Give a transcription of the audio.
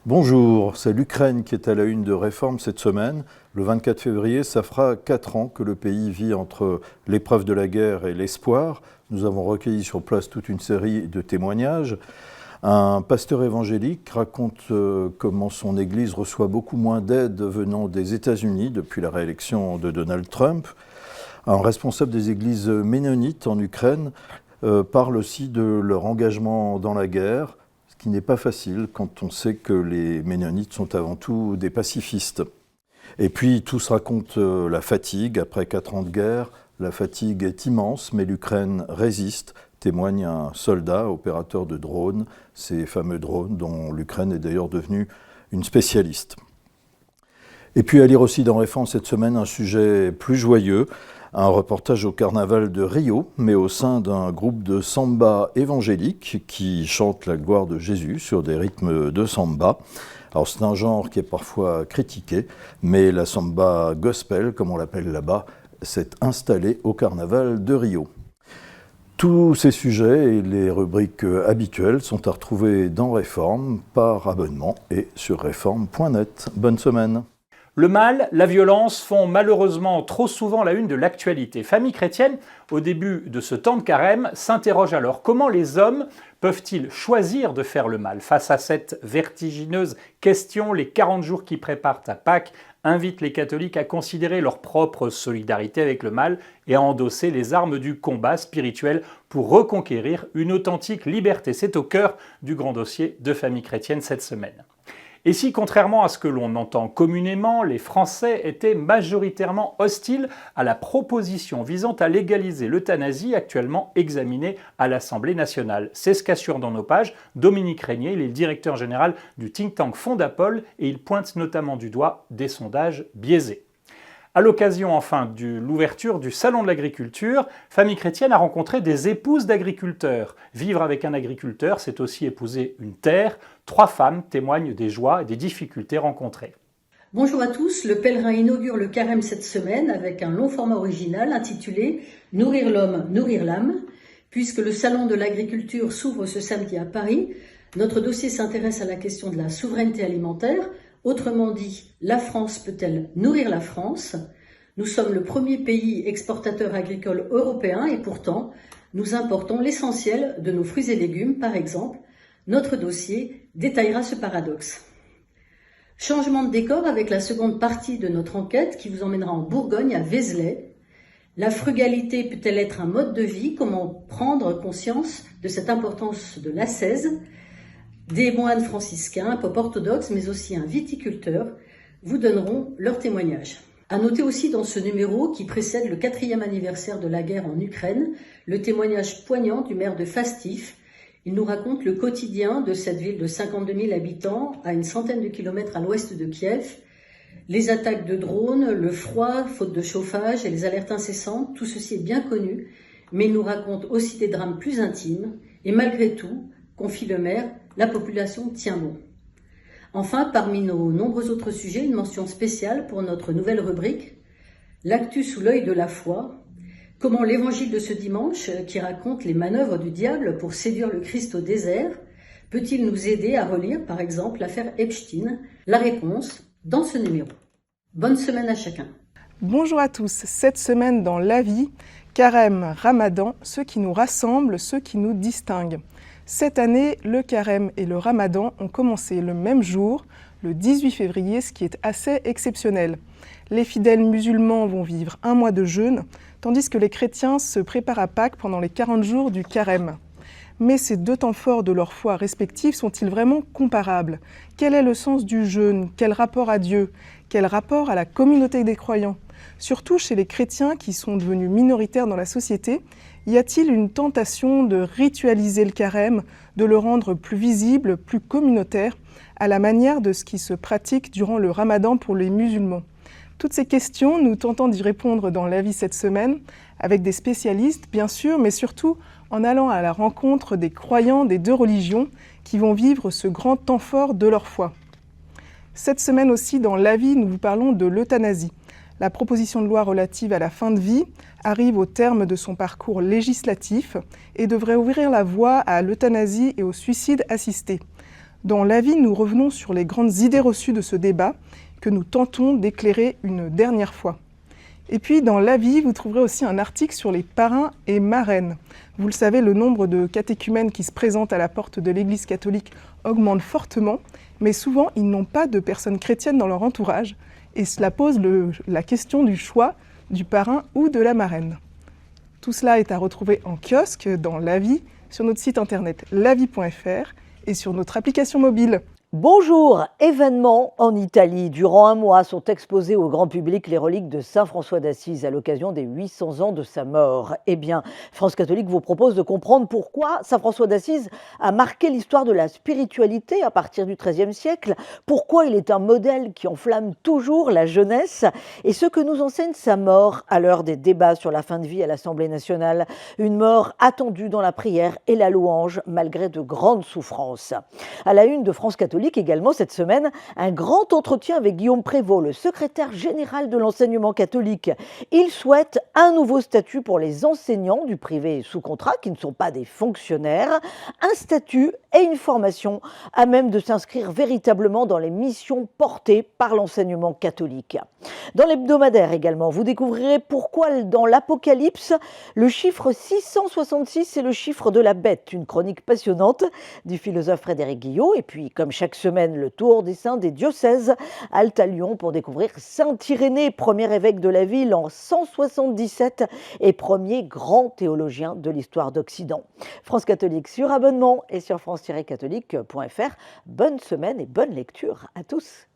Bonjour, c'est l'Ukraine qui est à la une de Réforme cette semaine. Le 24 février, ça fera 4 ans que le pays vit entre l'épreuve de la guerre et l'espoir. Nous avons recueilli sur place toute une série de témoignages. Un pasteur évangélique raconte comment son église reçoit beaucoup moins d'aide venant des États-Unis depuis la réélection de Donald Trump. Un responsable des églises ménonites en Ukraine parle aussi de leur engagement dans la guerre, ce qui n'est pas facile quand on sait que les ménonites sont avant tout des pacifistes. Et puis tous racontent la fatigue après 4 ans de guerre. La fatigue est immense, mais l'Ukraine résiste, témoigne un soldat opérateur de drones, ces fameux drones dont l'Ukraine est d'ailleurs devenue une spécialiste. Et puis à lire aussi dans Réforme cette semaine un sujet plus joyeux, un reportage au carnaval de Rio, mais au sein d'un groupe de samba évangélique qui chante la gloire de Jésus sur des rythmes de samba. Alors c'est un genre qui est parfois critiqué, mais la samba gospel, comme on l'appelle là-bas, s'est installée au carnaval de Rio. Tous ces sujets et les rubriques habituelles sont à retrouver dans Réforme par abonnement et sur réforme.net. Bonne semaine. Le mal, la violence font malheureusement trop souvent la une de l'actualité. Famille chrétienne, au début de ce temps de carême, s'interroge alors comment les hommes peuvent-ils choisir de faire le mal? Face à cette vertigineuse question, les 40 jours qui préparent à Pâques invitent les catholiques à considérer leur propre solidarité avec le mal et à endosser les armes du combat spirituel pour reconquérir une authentique liberté. C'est au cœur du grand dossier de Famille chrétienne cette semaine. Et si, contrairement à ce que l'on entend communément, les Français étaient majoritairement hostiles à la proposition visant à légaliser l'euthanasie actuellement examinée à l'Assemblée nationale. C'est ce qu'assure dans nos pages Dominique Régnier, il est le directeur général du think tank Fondapol et il pointe notamment du doigt des sondages biaisés. À l'occasion enfin de l'ouverture du Salon de l'agriculture, Famille chrétienne a rencontré des épouses d'agriculteurs. Vivre avec un agriculteur, c'est aussi épouser une terre. 3 femmes témoignent des joies et des difficultés rencontrées. Bonjour à tous, le pèlerin inaugure le carême cette semaine avec un long format original intitulé « Nourrir l'homme, nourrir l'âme ». Puisque le Salon de l'agriculture s'ouvre ce samedi à Paris, notre dossier s'intéresse à la question de la souveraineté alimentaire. Autrement dit, la France peut-elle nourrir la France? Nous sommes le premier pays exportateur agricole européen et pourtant, nous importons l'essentiel de nos fruits et légumes, par exemple. Notre dossier détaillera ce paradoxe. Changement de décor avec la seconde partie de notre enquête qui vous emmènera en Bourgogne, à Vézelay. La frugalité peut-elle être un mode de vie? Comment prendre conscience de cette importance de l'ascèse? Des moines franciscains, un pope orthodoxe, mais aussi un viticulteur, vous donneront leur témoignage. À noter aussi dans ce numéro qui précède le 4e anniversaire de la guerre en Ukraine, le témoignage poignant du maire de Fastif. Il nous raconte le quotidien de cette ville de 52 000 habitants à une centaine de kilomètres à l'ouest de Kiev. Les attaques de drones, le froid, faute de chauffage et les alertes incessantes, tout ceci est bien connu, mais il nous raconte aussi des drames plus intimes. Et malgré tout, confie le maire, la population tient bon. Enfin, parmi nos nombreux autres sujets, une mention spéciale pour notre nouvelle rubrique, l'actu sous l'œil de la foi. Comment l'évangile de ce dimanche, qui raconte les manœuvres du diable pour séduire le Christ au désert, peut-il nous aider à relire, par exemple, l'affaire Epstein? La réponse dans ce numéro. Bonne semaine à chacun. Bonjour à tous. Cette semaine dans La Vie, carême, ramadan, ce qui nous rassemble, ce qui nous distingue. Cette année, le carême et le ramadan ont commencé le même jour, le 18 février, ce qui est assez exceptionnel. Les fidèles musulmans vont vivre un mois de jeûne, tandis que les chrétiens se préparent à Pâques pendant les 40 jours du carême. Mais ces 2 temps forts de leur foi respectifs sont-ils vraiment comparables? Quel est le sens du jeûne? Quel rapport à Dieu? Quel rapport à la communauté des croyants? Surtout chez les chrétiens qui sont devenus minoritaires dans la société, y a-t-il une tentation de ritualiser le carême, de le rendre plus visible, plus communautaire, à la manière de ce qui se pratique durant le ramadan pour les musulmans? Toutes ces questions, nous tentons d'y répondre dans La Vie cette semaine, avec des spécialistes bien sûr, mais surtout en allant à la rencontre des croyants des 2 religions qui vont vivre ce grand temps fort de leur foi. Cette semaine aussi, dans La Vie, nous vous parlons de l'euthanasie. La proposition de loi relative à la fin de vie arrive au terme de son parcours législatif et devrait ouvrir la voie à l'euthanasie et au suicide assisté. Dans La Vie, nous revenons sur les grandes idées reçues de ce débat que nous tentons d'éclairer une dernière fois. Et puis, dans La Vie, vous trouverez aussi un article sur les parrains et marraines. Vous le savez, le nombre de catéchumènes qui se présentent à la porte de l'Église catholique augmente fortement, mais souvent, ils n'ont pas de personnes chrétiennes dans leur entourage, et cela pose la question du choix du parrain ou de la marraine. Tout cela est à retrouver en kiosque dans La Vie, sur notre site internet lavie.fr et sur notre application mobile. Bonjour, événement en Italie. Durant un mois sont exposées au grand public les reliques de Saint François d'Assise à l'occasion des 800 ans de sa mort. Eh bien, France Catholique vous propose de comprendre pourquoi Saint François d'Assise a marqué l'histoire de la spiritualité à partir du XIIIe siècle, pourquoi il est un modèle qui enflamme toujours la jeunesse et ce que nous enseigne sa mort à l'heure des débats sur la fin de vie à l'Assemblée nationale. Une mort attendue dans la prière et la louange malgré de grandes souffrances. À la une de France Catholique, également cette semaine, un grand entretien avec Guillaume Prévost, le secrétaire général de l'enseignement catholique. Il souhaite un nouveau statut pour les enseignants du privé sous contrat qui ne sont pas des fonctionnaires, un statut et une formation à même de s'inscrire véritablement dans les missions portées par l'enseignement catholique. Dans l'hebdomadaire également, vous découvrirez pourquoi dans l'Apocalypse, le chiffre 666 est le chiffre de la bête, une chronique passionnante du philosophe Frédéric Guillot, et puis comme chaque semaine, le tour des saints des diocèses, halte à Lyon pour découvrir Saint Irénée, premier évêque de la ville en 177 et premier grand théologien de l'histoire d'Occident. France Catholique sur abonnement et sur france-catholique.fr. Bonne semaine et bonne lecture à tous.